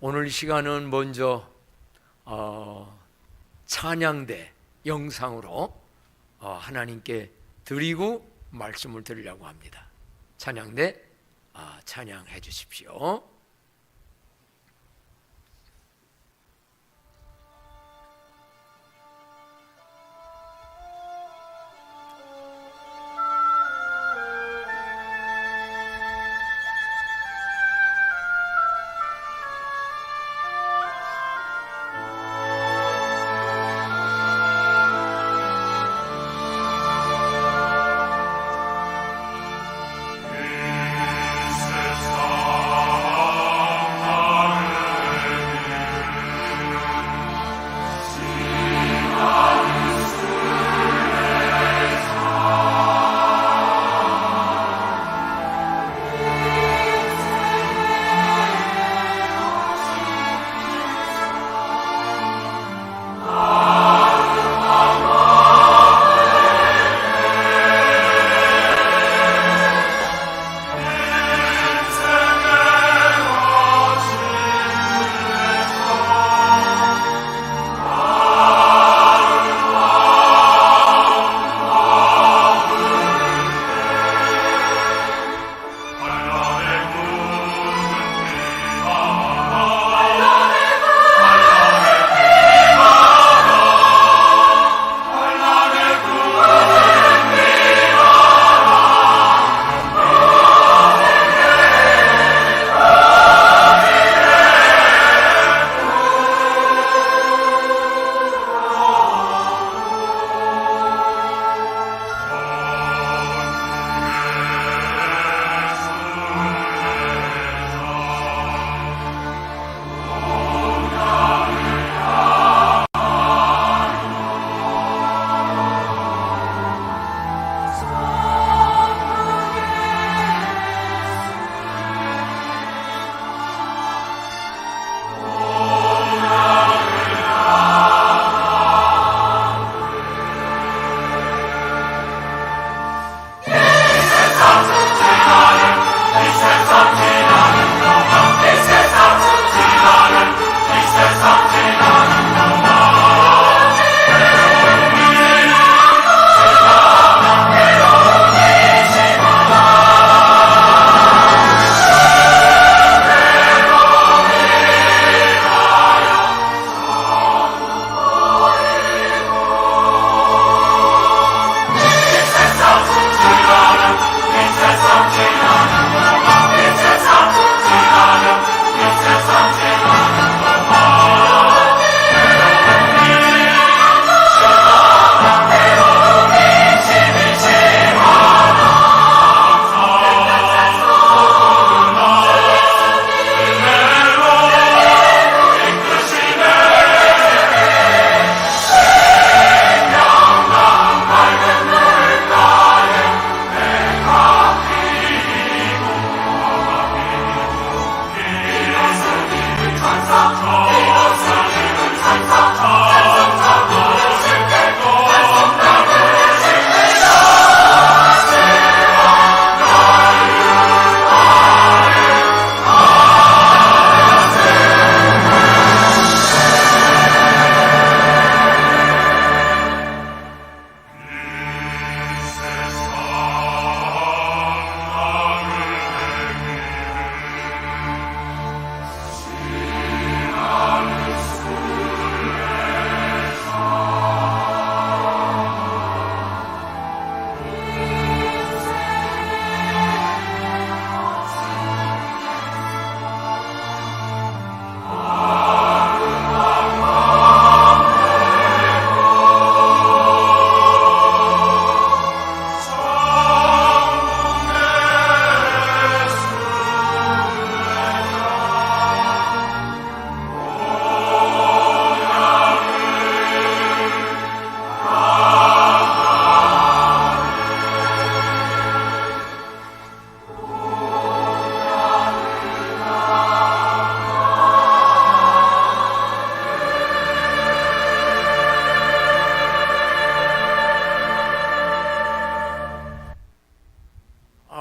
오늘 이 시간은 먼저 찬양대 영상으로 하나님께 드리고 말씀을 드리려고 합니다. 찬양대 찬양해 주십시오.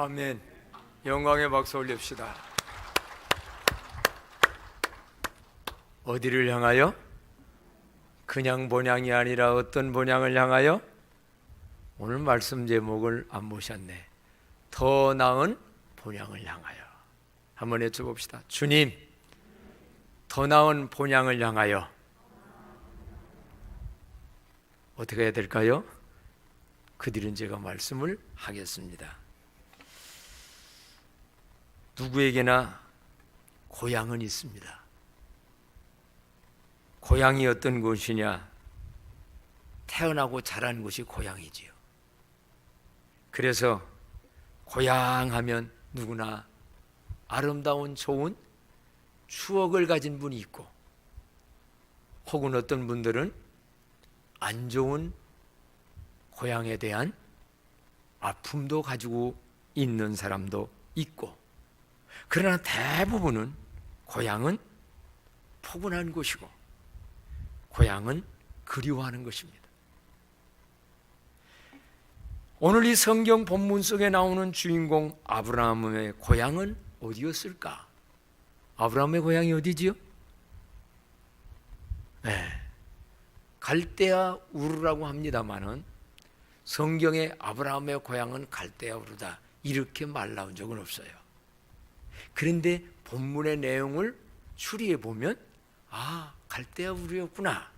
아멘. 영광의 박수 올립시다. 어디를 향하여? 그냥 본향이 아니라 어떤 본향을 향하여? 오늘 말씀 제목을 안 보셨네. 더 나은 본향을 향하여. 한번 외쳐봅시다. 주님, 더 나은 본향을 향하여. 어떻게 해야 될까요? 그 뒤는 제가 말씀을 하겠습니다. 누구에게나 고향은 있습니다. 고향이 어떤 곳이냐? 태어나고 자란 곳이 고향이지요. 그래서 고향하면 누구나 아름다운 좋은 추억을 가진 분이 있고, 혹은 어떤 분들은 안 좋은 고향에 대한 아픔도 가지고 있는 사람도 있고, 그러나 대부분은 고향은 포근한 곳이고 고향은 그리워하는 것입니다. 오늘 이 성경 본문 속에 나오는 주인공 아브라함의 고향은 어디였을까? 아브라함의 고향이 어디지요? 갈대아 우르라고 합니다마는 성경에 아브라함의 고향은 갈대아 우르다 이렇게 말 나온 적은 없어요. 그런데 본문의 내용을 추리해 보면 갈대아 우르였구나.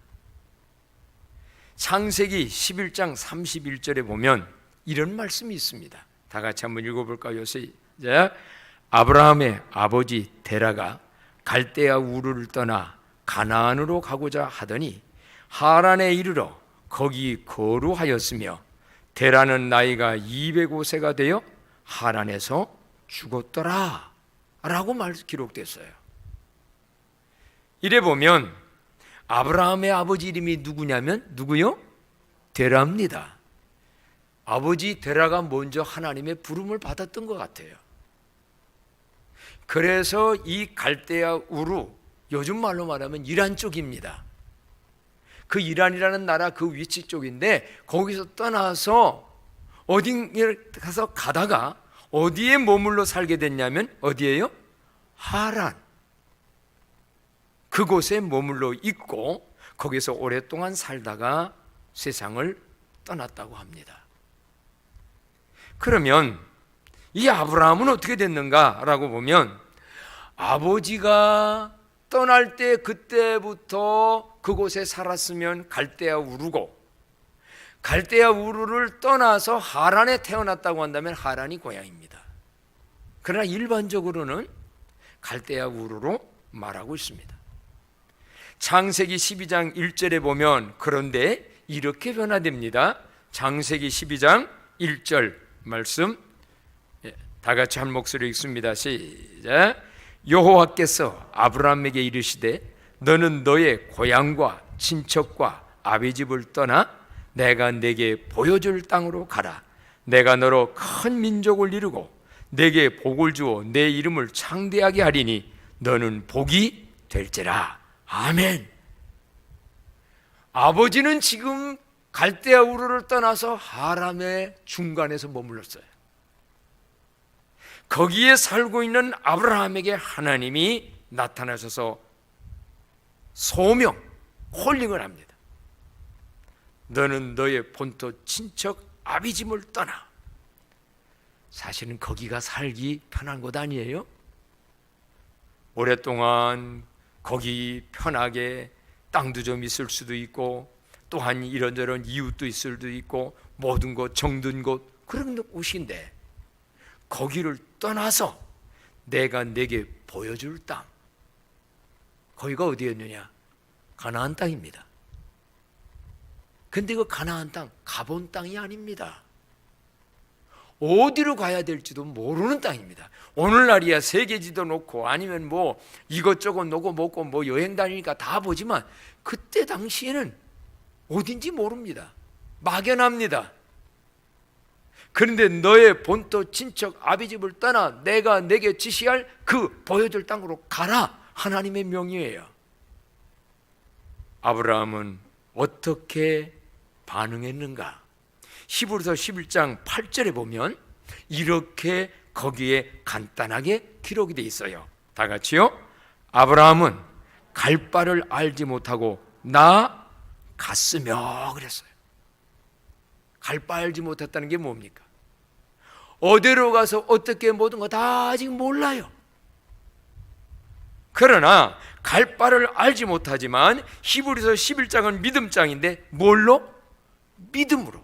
창세기 11장 31절에 보면 이런 말씀이 있습니다. 다 같이 한번 읽어볼까요? 시작. 아브라함의 아버지 데라가 갈대아 우르를 떠나 가나안으로 가고자 하더니 하란에 이르러 거기 거류하였으며 데라는 나이가 205세가 되어 하란에서 죽었더라 라고 기록됐어요. 이래 보면 아브라함의 아버지 이름이 누구냐면 누구요? 데라입니다. 아버지 데라가 먼저 하나님의 부름을 받았던 것 같아요. 그래서 이 갈대아 우루, 요즘 말로 말하면 이란 쪽입니다. 그 이란이라는 나라 그 위치 쪽인데, 거기서 떠나서 어딘가에 가서 가다가 어디에 머물러 살게 됐냐면 어디예요? 하란. 그곳에 머물러 있고 거기서 오랫동안 살다가 세상을 떠났다고 합니다. 그러면 이 아브라함은 어떻게 됐는가라고 보면, 아버지가 떠날 때 그때부터 그곳에 살았으면 갈대아 우르고, 갈대아 우르를 떠나서 하란에 태어났다고 한다면 하란이 고향입니다. 그러나 일반적으로는 갈대아 우르로 말하고 있습니다. 창세기 12장 1절에 보면 그런데 이렇게 변화됩니다. 창세기 12장 1절 말씀, 다 같이 한 목소리 읽습니다. 시작. 여호와께서 아브라함에게 이르시되 너는 너의 고향과 친척과 아비 집을 떠나 내가 내게 보여줄 땅으로 가라. 내가 너로 큰 민족을 이루고 내게 복을 주어 내 이름을 창대하게 하리니 너는 복이 될지라. 아멘. 아버지는 지금 갈대아 우르를 떠나서 하란의 중간에서 머물렀어요. 거기에 살고 있는 아브라함에게 하나님이 나타나셔서 소명, 콜링을 합니다. 너는 너의 본토 친척 아비집을 떠나. 사실은 거기가 살기 편한 곳 아니에요? 오랫동안 거기 편하게 땅도 좀 있을 수도 있고, 또한 이런저런 이웃도 있을 수도 있고, 모든 것 정든 곳, 그런 곳인데 거기를 떠나서 내가 내게 보여줄 땅, 거기가 어디였느냐? 가나안 땅입니다. 근데 그 가나안 땅, 가본 땅이 아닙니다. 어디로 가야 될지도 모르는 땅입니다. 오늘날이야 세계지도 놓고 아니면 뭐 이것저것 놓고 먹고 뭐 여행 다니니까 다 보지만, 그때 당시에는 어딘지 모릅니다. 막연합니다. 그런데 너의 본토 친척 아비집을 떠나 내가 내게 지시할 그 보여줄 땅으로 가라. 하나님의 명령이에요. 아브라함은 어떻게 반응했는가? 히브리서 11장 8절에 보면 이렇게 거기에 간단하게 기록이 되어 있어요. 다 같이요. 아브라함은 갈 바를 알지 못하고 나갔으며 그랬어요. 갈 바 알지 못했다는 게 뭡니까? 어디로 가서 어떻게 모든 거 다 아직 몰라요. 그러나 갈 바를 알지 못하지만 히브리서 11장은 믿음장인데 뭘로? 믿음으로.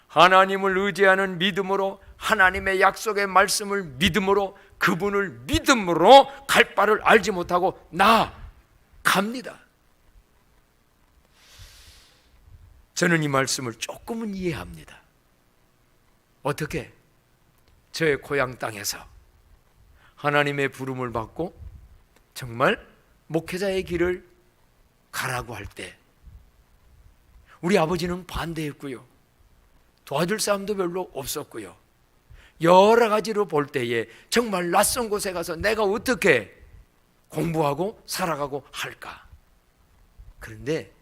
하나님을 의지하는 믿음으로, 하나님의 약속의 말씀을 믿음으로, 그분을 믿음으로 갈 바를 알지 못하고 나갑니다. 저는 이 말씀을 조금은 이해합니다. 어떻게? 저의 고향 땅에서 하나님의 부름을 받고 정말 목회자의 길을 가라고 할 때 우리 아버지는 반대했고요. 도와줄 사람도 별로 없었고요. 여러 가지로 볼 때에 정말 낯선 곳에 가서 내가 어떻게 공부하고 살아가고 할까? 그런데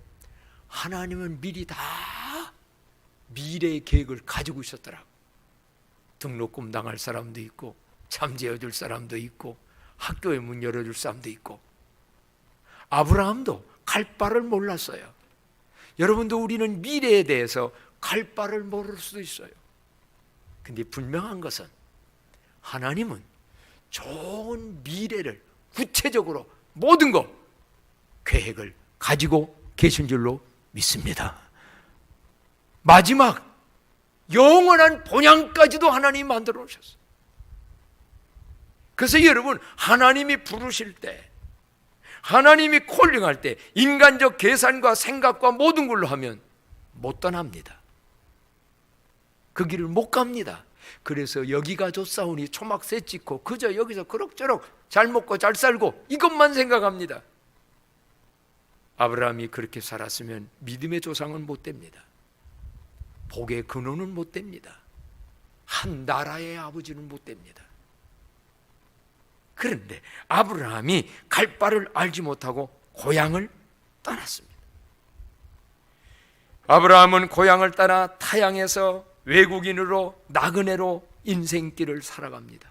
하나님은 미리 다 미래의 계획을 가지고 있었더라고. 등록금 당할 사람도 있고 잠재워줄 사람도 있고 학교에 문 열어줄 사람도 있고. 아브라함도 갈 바를 몰랐어요. 여러분도 우리는 미래에 대해서 갈 바를 모를 수도 있어요. 근데 분명한 것은 하나님은 좋은 미래를 구체적으로 모든 거 계획을 가지고 계신 줄로 믿습니다. 마지막 영원한 본향까지도 하나님이 만들어 놓으셨어요. 그래서 여러분, 하나님이 부르실 때, 하나님이 콜링할 때 인간적 계산과 생각과 모든 걸로 하면 못 떠납니다. 그 길을 못 갑니다. 그래서 여기가 좋사오니 초막새 찍고 그저 여기서 그럭저럭 잘 먹고 잘 살고 이것만 생각합니다. 아브라함이 그렇게 살았으면 믿음의 조상은 못 됩니다. 복의 근원은 못 됩니다. 한 나라의 아버지는 못 됩니다. 그런데 아브라함이 갈 바를 알지 못하고 고향을 떠났습니다. 아브라함은 고향을 떠나 타향에서 외국인으로 나그네로 인생길을 살아갑니다.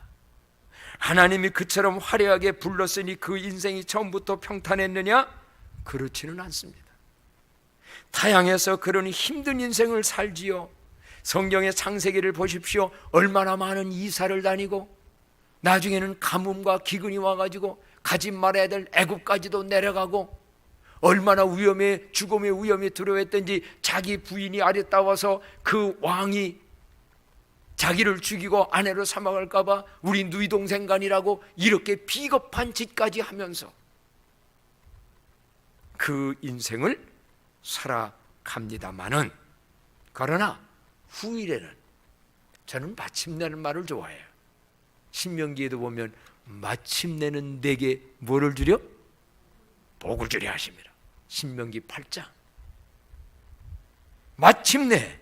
하나님이 그처럼 화려하게 불렀으니 그 인생이 처음부터 평탄했느냐? 그렇지는 않습니다. 타향에서 그런 힘든 인생을 살지요. 성경의 창세기를 보십시오. 얼마나 많은 이사를 다니고 나중에는 가뭄과 기근이 와가지고 가지 말아야 될 애굽까지도 내려가고 얼마나 위험에 죽음의 위험이 두려웠던지 자기 부인이 아랫다워서 그 왕이 자기를 죽이고 아내로 삼아갈까 봐 우리 누이 동생간이라고 이렇게 비겁한 짓까지 하면서 그 인생을 살아갑니다마는, 그러나 후일에는 저는 마침내는 말을 좋아해요. 신명기에도 보면 마침내는 내게 뭐를 주려? 복을 주려 하십니다. 신명기 8장. 마침내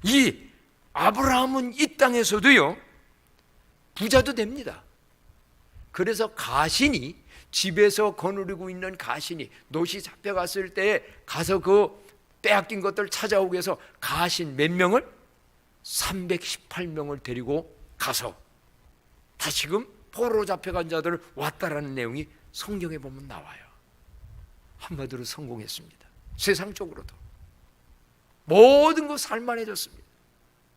이 아브라함은 이 땅에서도요 부자도 됩니다. 그래서 가신이, 집에서 거느리고 있는 가신이 노시 잡혀갔을 때 가서 그 빼앗긴 것들 찾아오기 위해서 가신 몇 명을? 318명을 데리고 가서 다시금 포로로 잡혀간 자들을 왔다라는 내용이 성경에 보면 나와요. 한마디로 성공했습니다. 세상적으로도 모든 거 살만해졌습니다.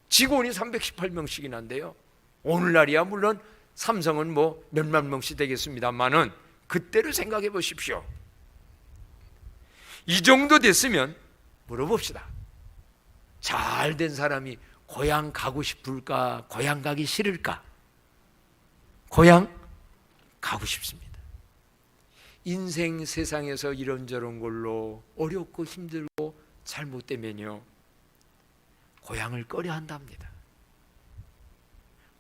직원이 318명씩이나 한데요, 오늘날이야 물론 삼성은 뭐 몇만 명씩 되겠습니다만은 그때를 생각해 보십시오. 이 정도 됐으면 물어봅시다. 잘된 사람이 고향 가고 싶을까? 고향 가기 싫을까? 고향 가고 싶습니다. 인생 세상에서 이런저런 걸로 어렵고 힘들고 잘못되면요 고향을 꺼려 한답니다.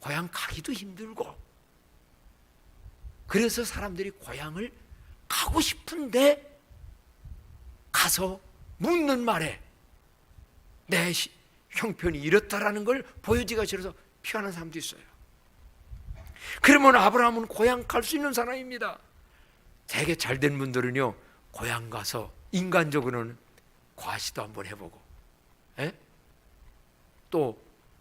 고향 가기도 힘들고, 그래서 사람들이 고향을 가고 싶은데 가서 묻는 말에 내 형편이 이렇다라는 걸 보여지기가 싫어서 피하는 사람도 있어요. 그러면 아브라함은 고향 갈 수 있는 사람입니다. 되게 잘된 분들은요 고향 가서 인간적으로는 과시도 한번 해보고, 또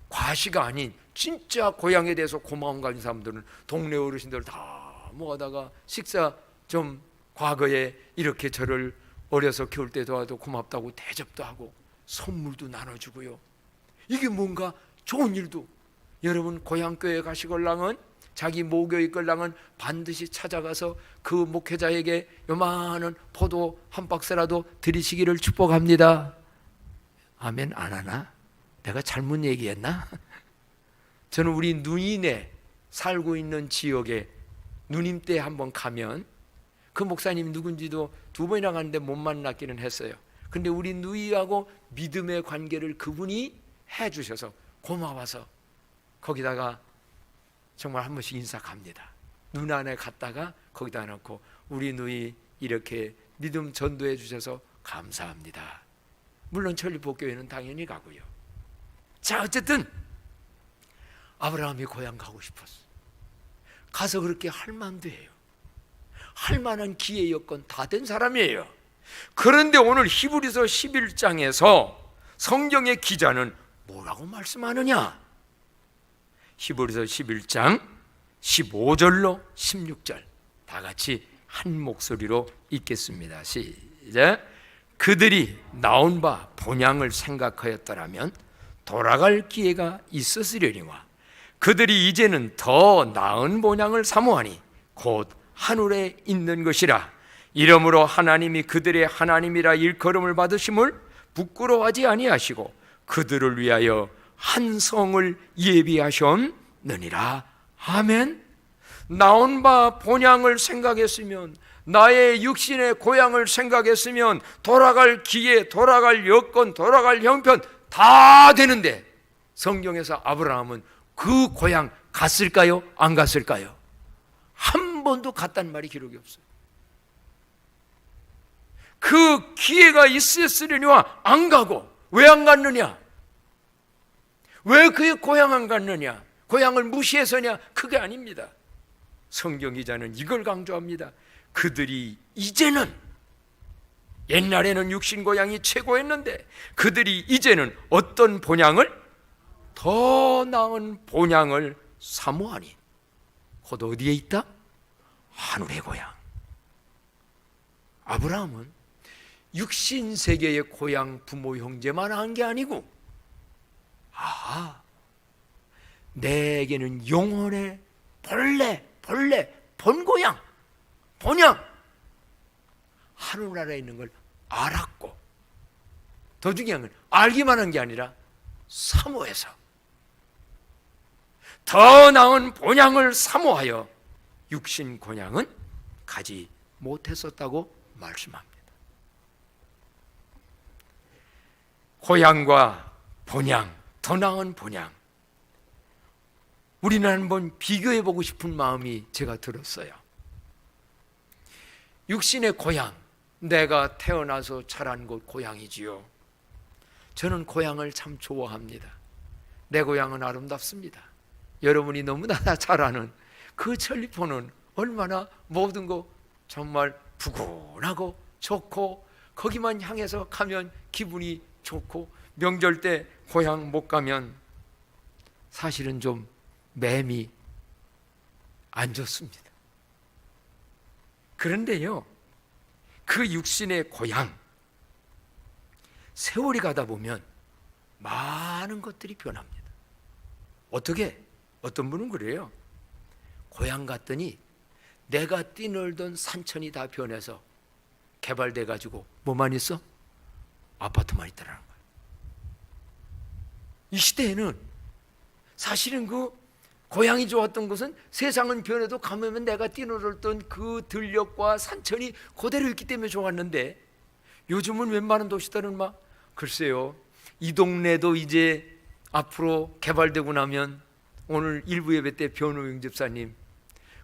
과시가 아닌 진짜 고향에 대해서 고마움 가진 사람들은 동네 어르신들 다 모아다가 식사 좀 과거에 이렇게 저를 어려서 키울 때 도와도 고맙다고 대접도 하고 선물도 나눠주고요. 이게 뭔가 좋은 일도. 여러분 고향교회 가시걸랑은, 자기 모교에 있걸랑은 반드시 찾아가서 그 목회자에게 요만한 포도 한 박스라도 드리시기를 축복합니다. 아멘 안 하나? 내가 잘못 얘기했나? 저는 우리 누이네 살고 있는 지역에 누님 때 한번 가면, 그 목사님 누군지도 2번이나 갔는데 못 만났기는 했어요. 근데 우리 누이하고 믿음의 관계를 그분이 해주셔서 고마워서 거기다가 정말 한 번씩 인사 갑니다. 눈 안에 갔다가 거기다 놓고 우리 누이 이렇게 믿음 전도해 주셔서 감사합니다. 물론 천리복교회는 당연히 가고요. 자, 어쨌든 아브라함이 고향 가고 싶었어. 가서 그렇게 할 만도 해요. 할 만한 기회 여건 다 된 사람이에요. 그런데 오늘 히브리서 11장에서 성경의 기자는 뭐라고 말씀하느냐? 히브리서 11장 15절로 16절 다 같이 한 목소리로 읽겠습니다. 시작. 그들이 나온 바 본향을 생각하였더라면 돌아갈 기회가 있었으려니와 그들이 이제는 더 나은 본향을 사모하니 곧 하늘에 있는 것이라. 이러므로 하나님이 그들의 하나님이라 일컬음을 받으심을 부끄러워하지 아니하시고 그들을 위하여 한 성을 예비하셨느니라. 아멘. 나온 바 본향을 생각했으면, 나의 육신의 고향을 생각했으면 돌아갈 기회, 돌아갈 여건, 돌아갈 형편 다 되는데 성경에서 아브라함은 그 고향 갔을까요? 안 갔을까요? 한 번도 갔단 말이 기록이 없어요. 그 기회가 있었으려니와 안 가고, 왜 안 갔느냐? 왜 그의 고향 안 갔느냐? 고향을 무시해서냐? 그게 아닙니다. 성경 기자는 이걸 강조합니다. 그들이 이제는, 옛날에는 육신 고향이 최고였는데 그들이 이제는 어떤 본향을? 더 나은 본향을 사모하니 곧 어디에 있다? 하늘의 고향. 아브라함은 육신 세계의 고향 부모 형제만 한 게 아니고, 내게는 영혼의 본래 본고향, 본향, 하늘나라에 있는 걸 알았고, 더 중요한 건 알기만 한 게 아니라 사모해서 더 나은 본향을 사모하여 육신 고향은 가지 못했었다고 말씀합니다. 고향과 본향, 더 나은 본향, 우리는 한번 비교해보고 싶은 마음이 제가 들었어요. 육신의 고향, 내가 태어나서 자란 곳 고향이지요. 저는 고향을 참 좋아합니다. 내 고향은 아름답습니다. 여러분이 너무나 잘 아는 그 천리포는 얼마나 모든 거 정말 부근하고 좋고, 거기만 향해서 가면 기분이 좋고, 명절 때 고향 못 가면 사실은 좀 마음이 안 좋습니다. 그런데요, 그 육신의 고향, 세월이 가다 보면 많은 것들이 변합니다. 어떻게? 어떤 분은 그래요. 고향 갔더니 내가 뛰놀던 산천이 다 변해서 개발돼 가지고 뭐만 있어? 아파트만 있더라는 거예요. 이 시대에는 사실은 그 고향이 좋았던 것은 세상은 변해도 가면 내가 뛰놀던 그 들녘과 산천이 그대로 있기 때문에 좋았는데, 요즘은 웬만한 도시들은 글쎄요, 이 동네도 이제 앞으로 개발되고 나면, 오늘 일부 예배 때 변호영 집사님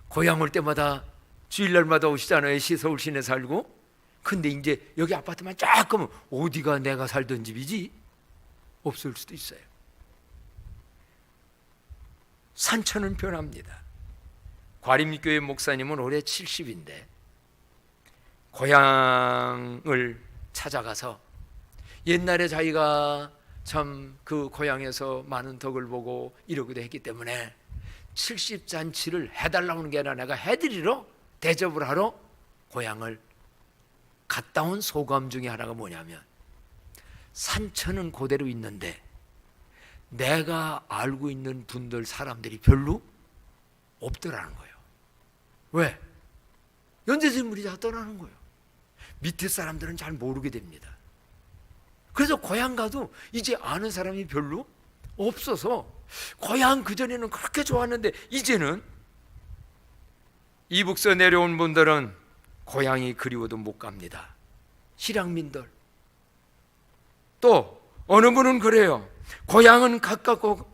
고향 올 때마다 주일날마다 오시잖아요. 서울 시내 살고. 근데 이제 여기 아파트만 쫙 가면 어디가 내가 살던 집이지? 없을 수도 있어요. 산천은 변합니다. 과림교회 목사님은 올해 70인데 고향을 찾아가서 옛날에 자기가 참 그 고향에서 많은 덕을 보고 이러기도 했기 때문에 70잔치를 해달라는 게 아니라 내가 해드리러, 대접을 하러 고향을 갔다 온 소감 중에 하나가 뭐냐면, 산천은 그대로 있는데 내가 알고 있는 분들, 사람들이 별로 없더라는 거예요. 왜? 연재진물이 다 떠나는 거예요. 밑에 사람들은 잘 모르게 됩니다. 그래서 고향 가도 이제 아는 사람이 별로 없어서, 고향 그전에는 그렇게 좋았는데 이제는 이북서 내려온 분들은 고향이 그리워도 못 갑니다. 실향민들. 또 어느 분은 그래요. 고향은 가깝고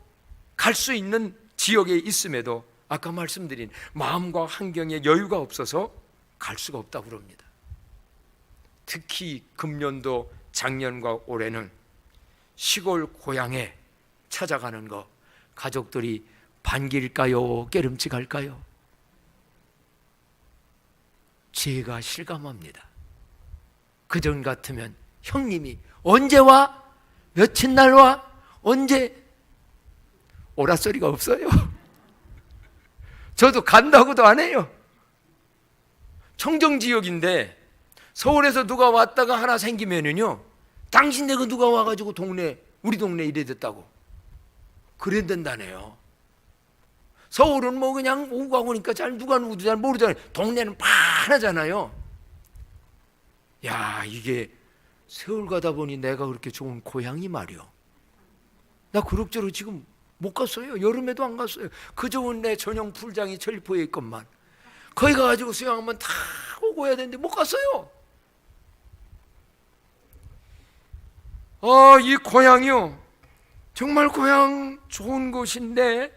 갈 수 있는 지역에 있음에도 아까 말씀드린 마음과 환경에 여유가 없어서 갈 수가 없다고 그럽니다. 특히 금년도, 작년과 올해는 시골 고향에 찾아가는 거, 가족들이 반길까요? 깨름직할까요? 제가 실감합니다. 그전 같으면 형님이 언제 와? 며칠 날 와? 언제? 오라 소리가 없어요. 저도 간다고도 안 해요. 청정지역인데 서울에서 누가 왔다가 하나 생기면은요, 당신네 그 누가 와가지고 우리 동네 이래 됐다고 그랬단다네요. 서울은 뭐 그냥 오고 가고 니까 누가 누구도 잘 모르잖아요. 동네는 파하잖아요. 야, 이게 세월 가다 보니 내가 그렇게 좋은 고향이 말이요. 나 그럭저럭 지금 못 갔어요. 여름에도 안 갔어요. 그 좋은 내 전용 풀장이 전리포에 있건만 거기 가가지고 수영 한번 다 오고 해야 되는데 못 갔어요. 이 고향이요, 정말 고향 좋은 곳인데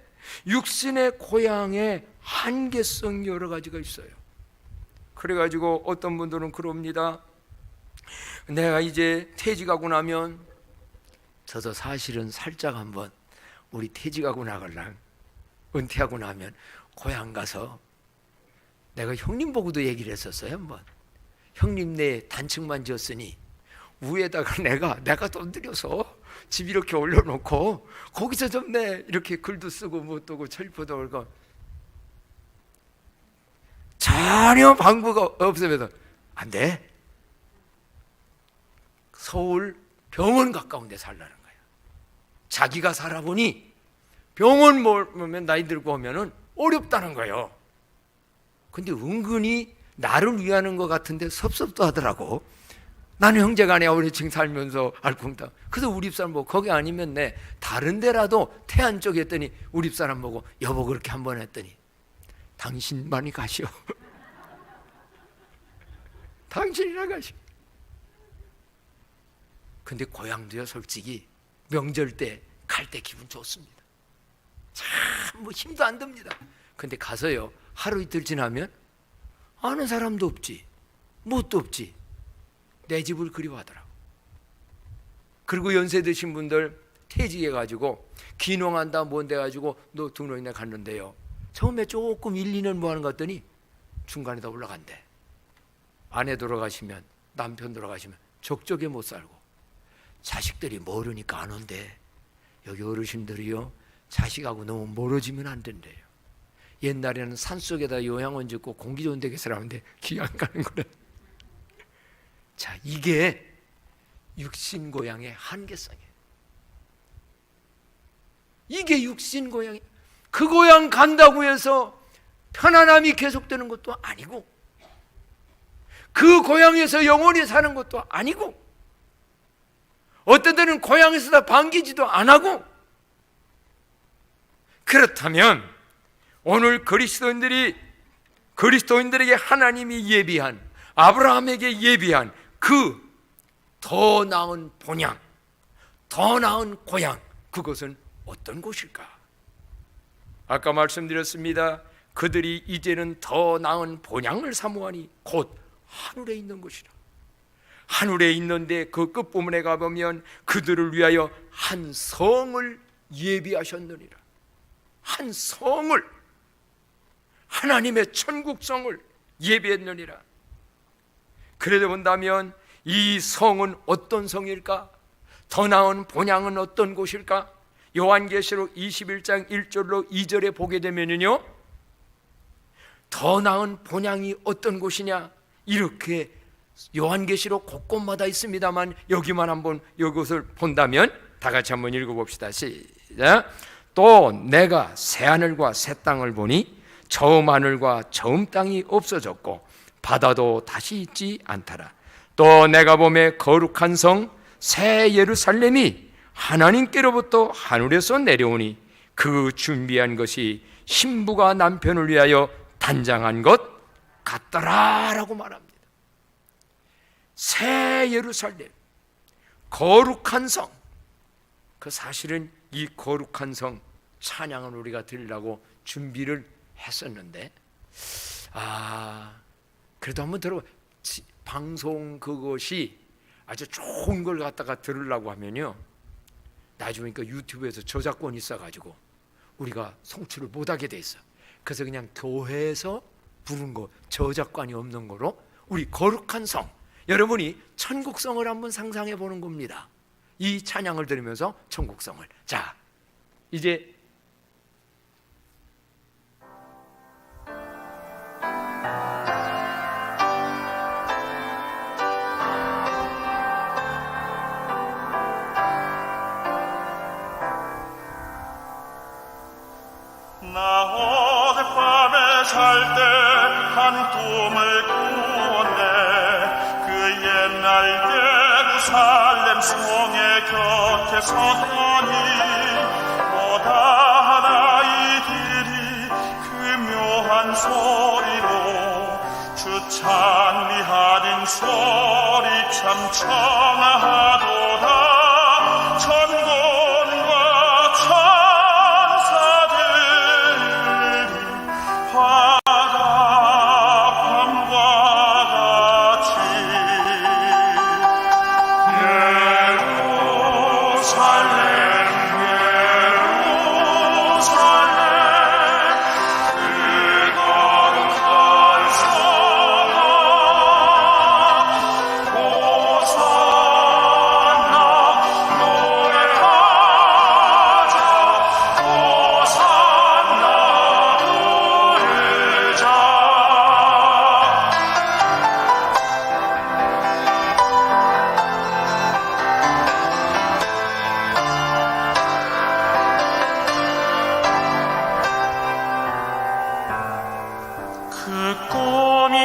육신의 고향에 한계성 여러 가지가 있어요. 그래가지고 어떤 분들은 그럽니다. 내가 이제 퇴직하고 나면, 저도 사실은 살짝 한번 우리 퇴직하고 나갈랑, 은퇴하고 나면 고향 가서, 내가 형님 보고도 얘기를 했었어요. 한번 형님 내 단층만 지었으니 위에다가 내가 돈 들여서 집 이렇게 올려놓고 거기서 좀 내 이렇게 글도 쓰고 뭐 또고 철포도 올고, 전혀 방구가 없으면서 안 돼. 서울 병원 가까운 데 살라는 거예요. 자기가 살아보니 병원 멀면 나이 들고 오면은 어렵다는 거예요. 근데 은근히 나를 위하는 것 같은데 섭섭도 하더라고. 나는 형제간에 어리층 살면서 알콩탕. 그래서 우리 집사람 보고, 거기 아니면 내 다른 데라도 태안 쪽에 했더니 우리 집사람 보고, 여보 그렇게 한번 했더니, 당신만이 가시오. 당신이나 가시오. 근데 고향도요, 솔직히 명절 때 갈 때 기분 좋습니다. 참 뭐 힘도 안 듭니다. 근데 가서요, 하루 이틀 지나면 아는 사람도 없지, 뭣도 없지, 내 집을 그리워하더라고. 그리고 연세 드신 분들 퇴직해가지고 귀농한다 뭔데 가지고 너 등록이나 갔는데요, 처음에 조금 1, 2년 뭐 하는 것 같더니 중간에 다 올라간대. 아내 돌아가시면, 남편 돌아가시면 적적에 못 살고, 자식들이 모르니까 안 온대. 여기 어르신들이요, 자식하고 너무 멀어지면 안 된대요. 옛날에는 산속에다 요양원 짓고 공기 좋은 데 살았는데 귀 안 가는 거래. 자, 이게 육신 고향의 한계성이에요. 이게 육신 고향이, 그 고향 간다고 해서 편안함이 계속되는 것도 아니고, 그 고향에서 영원히 사는 것도 아니고, 어떤 때는 고향에서 다 반기지도 안 하고. 그렇다면 오늘 그리스도인들에게 하나님이 예비한, 아브라함에게 예비한 그 더 나은 본향, 더 나은 고향, 그것은 어떤 곳일까? 아까 말씀드렸습니다. 그들이 이제는 더 나은 본향을 사모하니 곧 하늘에 있는 것이라. 하늘에 있는데 그 끝부분에 가보면 그들을 위하여 한 성을 예비하셨느니라. 한 성을, 하나님의 천국성을 예비했느니라. 그래 본다면 이 성은 어떤 성일까? 더 나은 본향은 어떤 곳일까? 요한계시록 21장 1절로 2절에 보게 되면요, 더 나은 본향이 어떤 곳이냐? 이렇게 요한계시록 곳곳마다 있습니다만 여기만 한번 이것을 본다면 다 같이 한번 읽어봅시다. 시작. 또 내가 새하늘과 새 땅을 보니 처음 하늘과 처음 땅이 없어졌고 바다도 다시 있지 않더라. 또 내가 보매 거룩한 성 새 예루살렘이 하나님께로부터 하늘에서 내려오니 그 준비한 것이 신부가 남편을 위하여 단장한 것 같더라라고 말합니다. 새 예루살렘, 거룩한 성. 그 사실은 이 거룩한 성 찬양을 우리가 드리려고 준비를 했었는데, 그래도 한번 들어. 방송 그것이 아주 좋은 걸 갖다가 들으려고 하면요, 나중에 그 유튜브에서 저작권이 있어가지고 우리가 송출을 못하게 돼 있어. 그래서 그냥 교회에서 부른 거, 저작권이 없는 거로 우리 거룩한 성, 여러분이 천국성을 한번 상상해 보는 겁니다. 이 찬양을 들으면서 천국성을. 자, 이제 나 어젯밤에 잘 때 한 꿈을 꾸었네. 그 옛날 예루살렘 성의 곁에 서더니 보다 아이들이 그 묘한 소리로 주 찬미하는 소리 참 청하도다. 천군과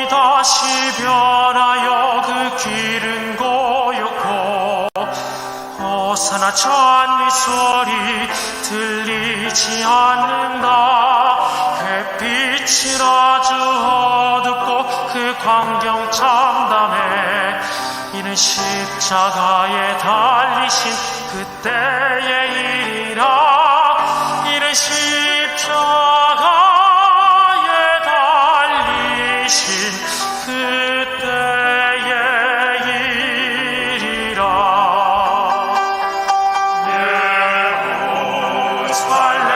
다시 변하여 그 길은 고요고 호산나 찬미 소리 들리지 않는다. 햇빛이 아주 어둡고 그 광경 참담해. 이는 십자가에 달리신 그때의 일이라. 이는 십자가에 달리신 그때의 일이라. 예루살렘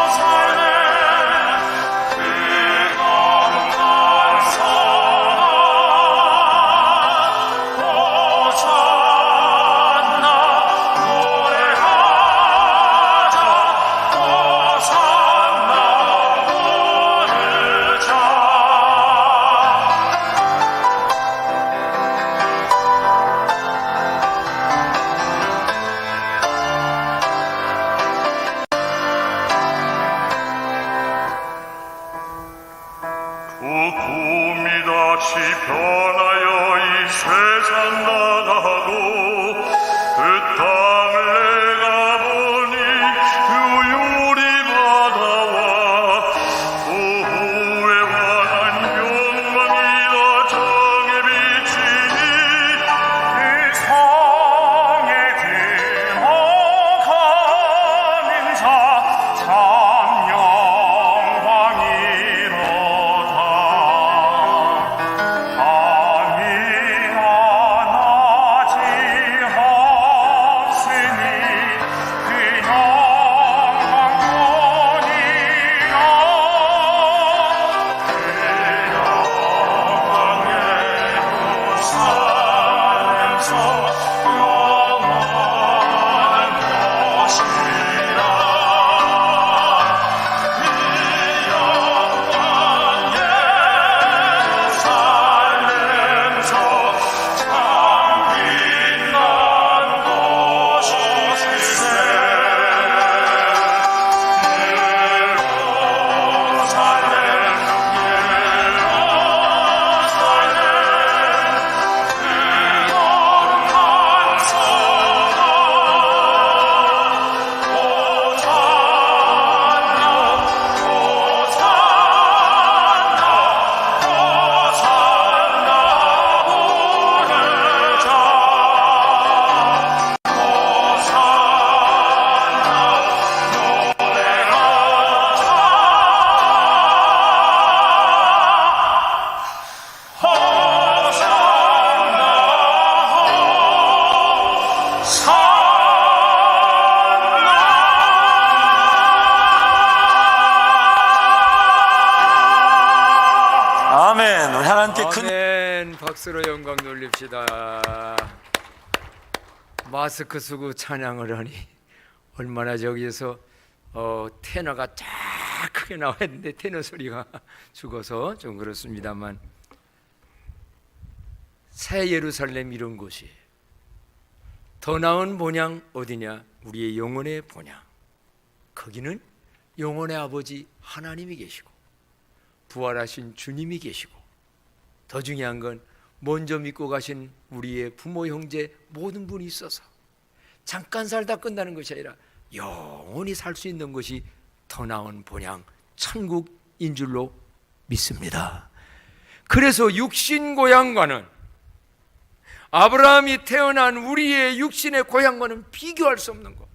예루살렘 그 거룩한 성아 호산나 노래하자. 호산나 부르자. 그 꿈이 다시 변하여 이 세상 나가고 그 땅을 내가 보니 그 유리바다와 그 후에 환한 영광이 더 정에 비치니 이 성에 들어가는 자 참 영광이로다. 밤이 하나지 아멘. 박수로 영광 돌립시다. 마스크 쓰고 찬양을 하니 얼마나 저기에서 테너가 쫙 크게 나와야 했는데 테너 소리가 죽어서 좀 그렇습니다만, 새 예루살렘 이런 곳이 더 나은 본향 어디냐? 우리의 영혼의 본향. 거기는 영혼의 아버지 하나님이 계시고 부활하신 주님이 계시고, 더 중요한 건 먼저 믿고 가신 우리의 부모 형제 모든 분이 있어서 잠깐 살다 끝나는 것이 아니라 영원히 살 수 있는 것이 더 나은 본향 천국인 줄로 믿습니다. 그래서 육신 고향과는, 아브라함이 태어난 우리의 육신의 고향과는 비교할 수 없는 것.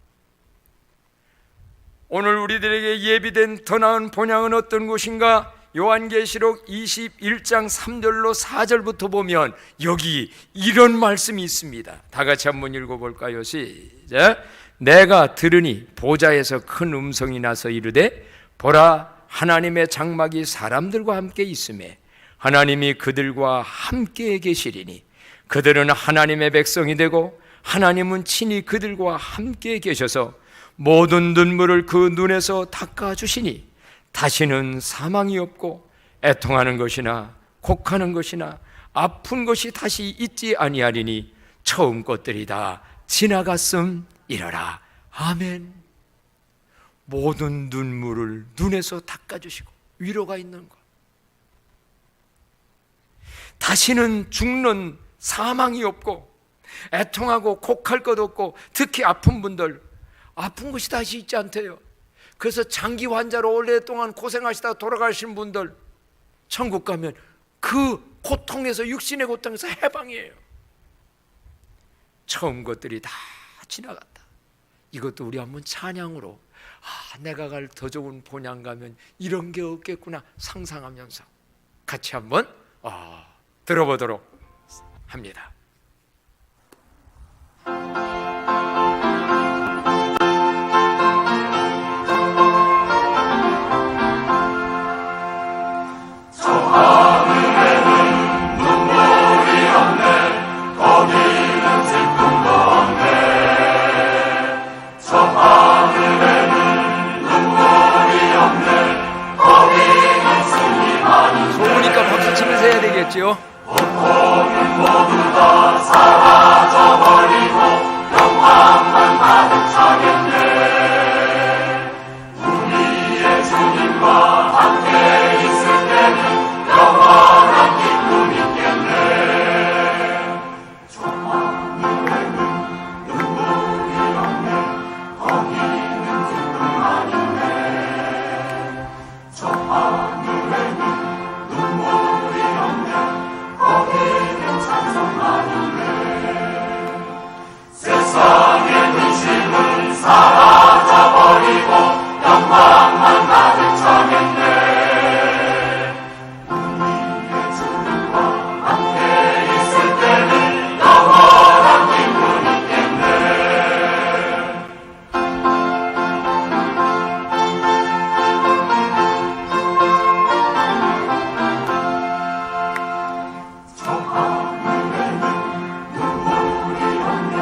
오늘 우리들에게 예비된 더 나은 본향은 어떤 것인가? 요한계시록 21장 3절로 4절부터 보면 여기 이런 말씀이 있습니다. 다 같이 한번 읽어볼까요? 시작. 내가 들으니 보좌에서 큰 음성이 나서 이르되, 보라, 하나님의 장막이 사람들과 함께 있으매 하나님이 그들과 함께 계시리니 그들은 하나님의 백성이 되고 하나님은 친히 그들과 함께 계셔서 모든 눈물을 그 눈에서 닦아주시니 다시는 사망이 없고 애통하는 것이나 곡하는 것이나 아픈 것이 다시 있지 아니하리니 처음 것들이 다 지나갔음이라라. 아멘. 모든 눈물을 눈에서 닦아주시고 위로가 있는 것, 다시는 죽는 사망이 없고 애통하고 곡할 것 없고, 특히 아픈 분들, 아픈 것이 다시 있지 않대요. 그래서 장기 환자로 오랫동안 고생하시다가 돌아가신 분들 천국 가면 그 고통에서, 육신의 고통에서 해방이에요. 처음 것들이 다 지나갔다. 이것도 우리 한번 찬양으로, 내가 갈 더 좋은 본향 가면 이런 게 없겠구나 상상하면서 같이 한번 들어보도록 합니다. 좋으니까 박수 치면서 해야 되겠죠? 모두 다 사라져버리고 영광만 가득 차겠네. 우리의 주님과 함께 있을 때는 영원한 기쁨 있겠네. 저 하늘에는 눈물이 없네. 거기는 기쁨만 있네. 저 하늘에는 눈물이 없네. 거기는 찬송만 있네. 세상의 근심은 사라져버리고 영광만 가득 차겠네. 우리의 주님과 함께 있을 때는 영원한 기쁨 있겠네. 저 하늘에는 눈물이 없네.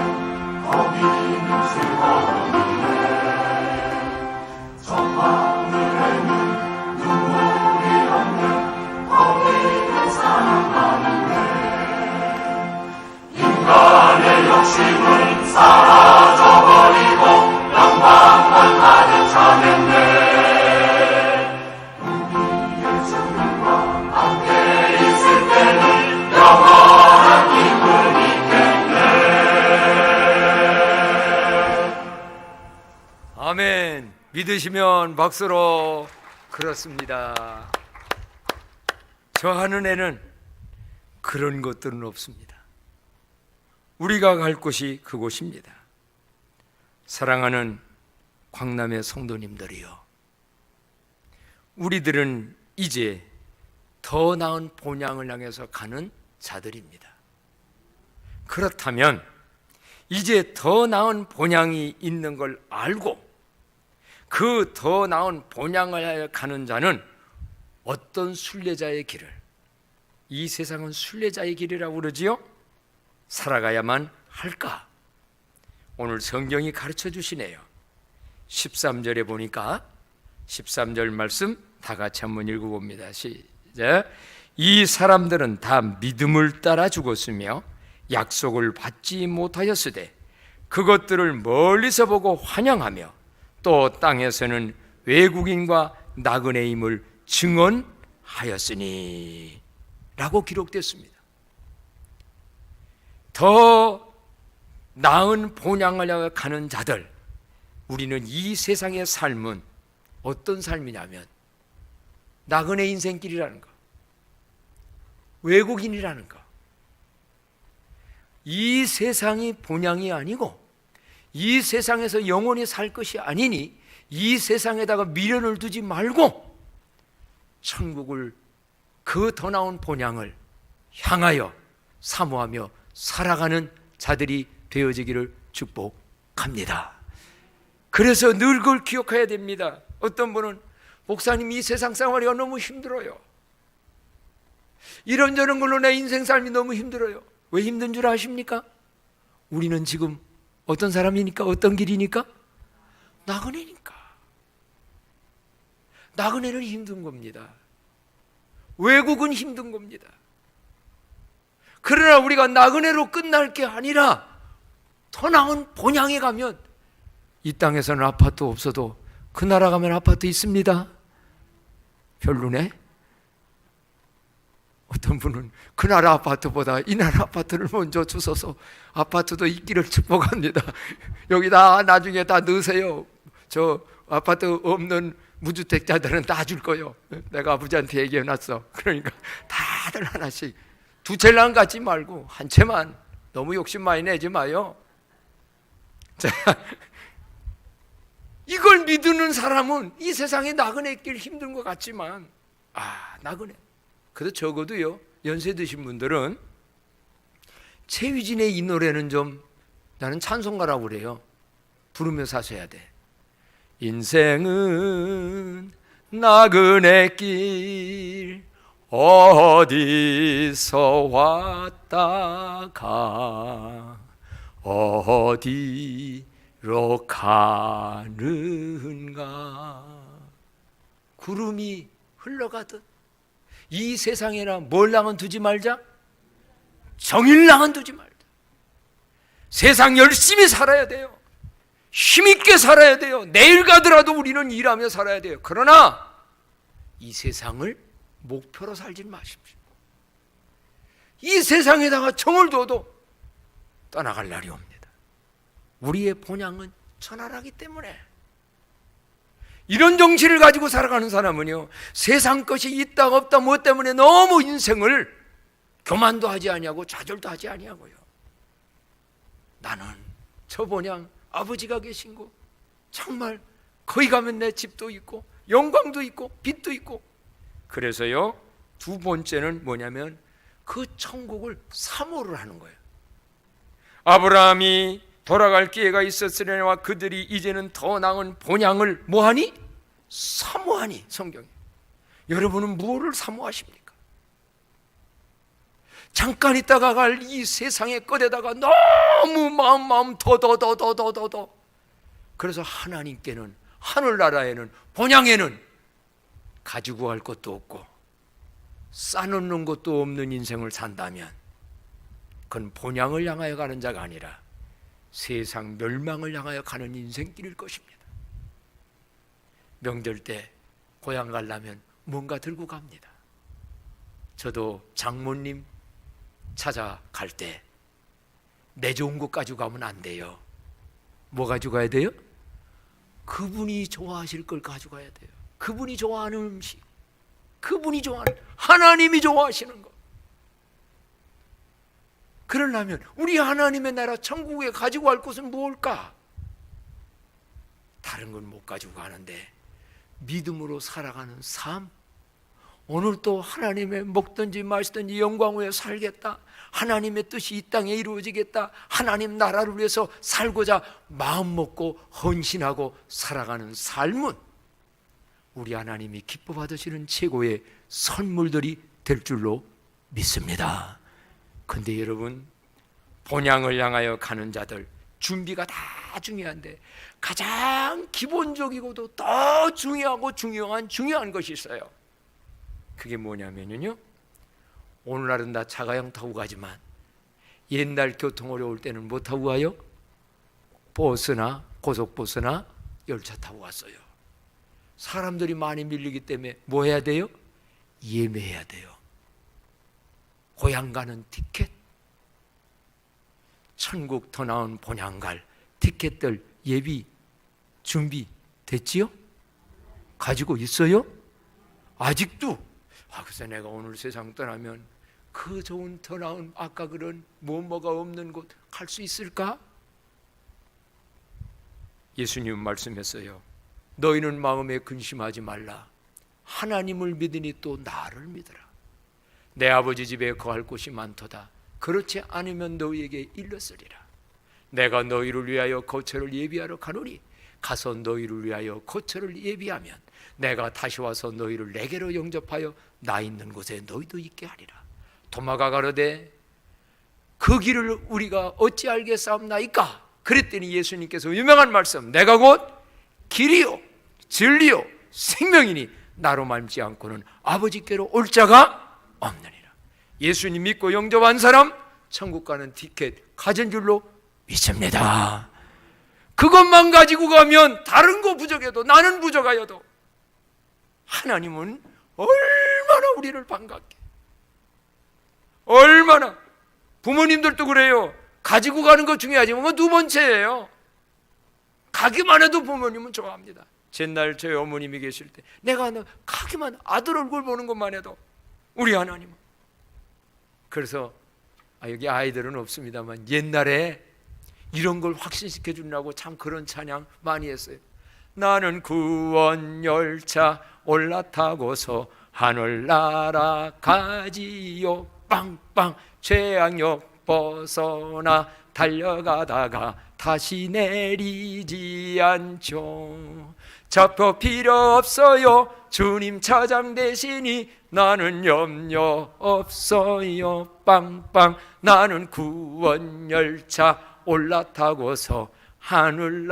거기는 즐거움이네. 저 하늘에는 눈물이 없네. 거기는 사랑만 있네. 인간의 욕심은 사라져버리고 영광만 가득 차겠네. 우리의 주님과 함께 있을 때는 영원한 기쁨 있겠네. 아멘. 믿으시면 박수로. 그렇습니다. 저 하늘에는 그런 것들은 없습니다. 우리가 갈 곳이 그곳입니다. 사랑하는 광남의 성도님들이요, 우리들은 이제 더 나은 본향을 향해서 가는 자들입니다. 그렇다면 이제 더 나은 본향이 있는 걸 알고 그 더 나은 본향을 가는 자는 어떤 순례자의 길을, 이 세상은 순례자의 길이라고 그러지요? 살아가야만 할까? 오늘 성경이 가르쳐 주시네요. 13절에 보니까 13절 말씀 다 같이 한번 읽어봅니다. 시작. 이 사람들은 다 믿음을 따라 죽었으며 약속을 받지 못하였으되 그것들을 멀리서 보고 환영하며 또 땅에서는 외국인과 나그네임을 증언하였으니 라고 기록됐습니다. 더 나은 본향을 향해 가는 자들, 우리는 이 세상의 삶은 어떤 삶이냐면 나그네 인생길이라는 거, 외국인이라는 거. 이 세상이 본향이 아니고 이 세상에서 영원히 살 것이 아니니 이 세상에다가 미련을 두지 말고 천국을, 그 더 나은 본향을 향하여 사모하며 살아가는 자들이 되어지기를 축복합니다. 그래서 늘 그걸 기억해야 됩니다. 어떤 분은 목사님 이 세상 생활이 너무 힘들어요. 이런저런 걸로 내 인생 삶이 너무 힘들어요. 왜 힘든 줄 아십니까? 우리는 지금 어떤 사람이니까, 어떤 길이니까? 나그네니까. 나그네는 힘든 겁니다. 외국은 힘든 겁니다. 그러나 우리가 나그네로 끝날 게 아니라 더 나은 본향에 가면, 이 땅에서는 아파트 없어도 그 나라 가면 아파트 있습니다. 별로네. 어떤 분은 그 나라 아파트보다 이 나라 아파트를 먼저 주셔서 아파트도 있기를 축복합니다. 여기다 나중에 다 넣으세요. 저 아파트 없는 무주택자들은 다 줄 거요. 내가 아버지한테 얘기해놨어. 그러니까 다들 하나씩, 두 채랑 갖지 말고 한 채만. 너무 욕심 많이 내지 마요. 자, 이걸 믿는 사람은 이 세상에 나그네 길 힘든 것 같지만, 나그네. 그래도 적어도요, 연세 드신 분들은 최유진의 이 노래는 좀, 나는 찬송가라고 그래요. 부르며 사셔야 돼. 인생은 나그네 길 어디서 왔다가 어디로 가는가. 구름이 흘러가듯 이 세상에나 뭘 낭은 두지 말자? 정일낭은 두지 말자. 세상 열심히 살아야 돼요. 힘있게 살아야 돼요. 내일 가더라도 우리는 일하며 살아야 돼요. 그러나 이 세상을 목표로 살지 마십시오. 이 세상에다가 정을 둬도 떠나갈 날이 옵니다. 우리의 본향은 천하라기 때문에. 이런 정신을 가지고 살아가는 사람은요, 세상 것이 있다 없다 뭐 때문에 너무 인생을 교만도 하지 아니하고 좌절도 하지 아니하고요. 나는 저 본향 아버지가 계신 곳, 정말 거기 가면 내 집도 있고 영광도 있고 빛도 있고. 그래서요, 두 번째는 뭐냐면 그 천국을 사모를 하는 거예요. 아브라함이 돌아갈 기회가 있었으려니와 그들이 이제는 더 나은 본향을 뭐하니? 사모하니. 성경에. 여러분은 무엇을 사모하십니까? 잠깐 있다가 갈 이 세상의 것에다가 너무 마음 더. 그래서 하나님께는, 하늘나라에는, 본향에는 가지고 갈 것도 없고 쌓아놓는 것도 없는 인생을 산다면 그건 본향을 향하여 가는 자가 아니라 세상 멸망을 향하여 가는 인생길일 것입니다. 명절 때 고향 가려면 뭔가 들고 갑니다. 저도 장모님 찾아갈 때 내 좋은 것 가지고 가면 안 돼요. 뭐 가지고 가야 돼요? 그분이 좋아하실 걸 가지고 가야 돼요. 그분이 좋아하는 음식, 그분이 좋아하는, 하나님이 좋아하시는 것. 그러려면 우리 하나님의 나라 천국에 가지고 갈 것은 무엇일까? 다른 건 못 가지고 가는데 믿음으로 살아가는 삶, 오늘 또 하나님의 먹든지 마시든지 영광 후에 살겠다, 하나님의 뜻이 이 땅에 이루어지겠다, 하나님 나라를 위해서 살고자 마음 먹고 헌신하고 살아가는 삶은 우리 하나님이 기뻐 받으시는 최고의 선물들이 될 줄로 믿습니다. 근데 여러분, 본향을 향하여 가는 자들 준비가 다 중요한데 가장 기본적이고도 더 중요하고 중요한 것이 있어요. 그게 뭐냐면요, 오늘날은 다 자가용 타고 가지만 옛날 교통 어려울 때는 뭐 타고 가요? 버스나 고속버스나 열차 타고 갔어요. 사람들이 많이 밀리기 때문에 뭐 해야 돼요? 예매해야 돼요. 고향 가는 티켓, 천국 더 나은 본향 갈 티켓들 예비 준비 됐지요? 가지고 있어요? 아직도? 글쎄 내가 오늘 세상 떠나면 그 좋은 더 나은 아까 그런 뭐가 없는 곳 갈 수 있을까? 예수님 말씀했어요. 너희는 마음에 근심하지 말라. 하나님을 믿으니 또 나를 믿으라. 내 아버지 집에 거할 곳이 많도다. 그렇지 않으면 너희에게 일렀으리라. 내가 너희를 위하여 거처를 예비하러 가노니 가서 너희를 위하여 거처를 예비하면 내가 다시 와서 너희를 내게로 영접하여 나 있는 곳에 너희도 있게 하리라. 도마가 가로되 그 길을 우리가 어찌 알겠사옵나이까? 그랬더니 예수님께서 유명한 말씀, 내가 곧 길이요 진리요 생명이니 나로 말지 않고는 아버지께로 올 자가 없느니라. 예수님 믿고 영접한 사람 천국 가는 티켓 가진 줄로 믿습니다. 그것만 가지고 가면 다른 거 부족해도, 나는 부족하여도 하나님은 얼마나 우리를 반갑게, 얼마나. 부모님들도 그래요. 가지고 가는 거 중요하지만 그건 두 번째예요. 가기만 해도 부모님은 좋아합니다. 옛날 저희 어머님이 계실 때 내가 가기만, 아들 얼굴 보는 것만 해도 우리 하나님은. 그래서 여기 아이들은 없습니다만 옛날에 이런 걸 확신시켜 주려고 참 그런 찬양 많이 했어요. 나는 구원 열차 올라타고서 하늘 날아가지요. 빵빵 최악역 벗어나 달려가다가 다시 내리지 않죠. 좌표 필요 없어요. 주님 차장 되시니 나는 염려 없어요. 빵빵 나는 구원 열차 올라타고서 하늘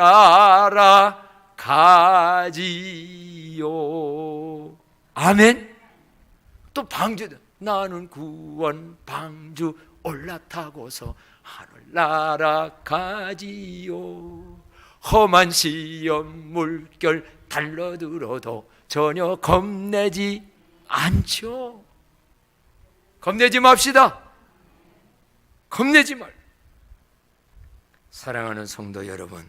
날아가지요. 아멘. 또 방주도 나는 구원 방주 올라타고서 하늘 날아가지요. 험한 시험 물결 달려들어도 전혀 겁내지 않죠. 겁내지 맙시다. 겁내지 말. 사랑하는 성도 여러분,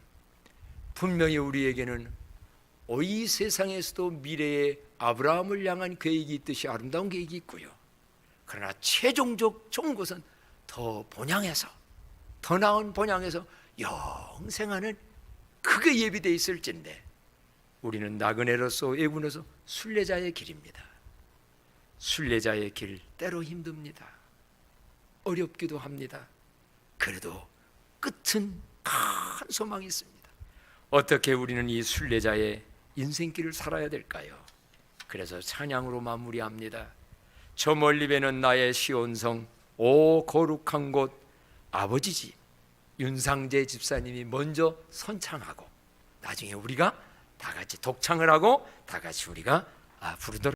분명히 우리에게는 이 세상에서도 미래의 아브라함을 향한 계획이 있듯이 아름다운 계획이 있고요. 그러나 최종적 좋은 것은 더 본향에서, 더 나은 본향에서 영생하는 그게 예비되어 있을진데 우리는 나그네로서 애군에서 순례자의 길입니다. 순례자의 길 때로 힘듭니다. 어렵기도 합니다. 그래도 끝은 큰 소망이 있습니다. 어떻게 우리는 이 순례자의 인생길을 살아야 될까요? 그래서 찬양으로 마무리합니다. 저 멀리 배는 나의 시온성, 오 거룩한 곳 아버지 집. 윤상재 집사님이 먼저 선창하고 나중에 우리가 다 같이 독창을 하고 다 같이 우리가 부르도록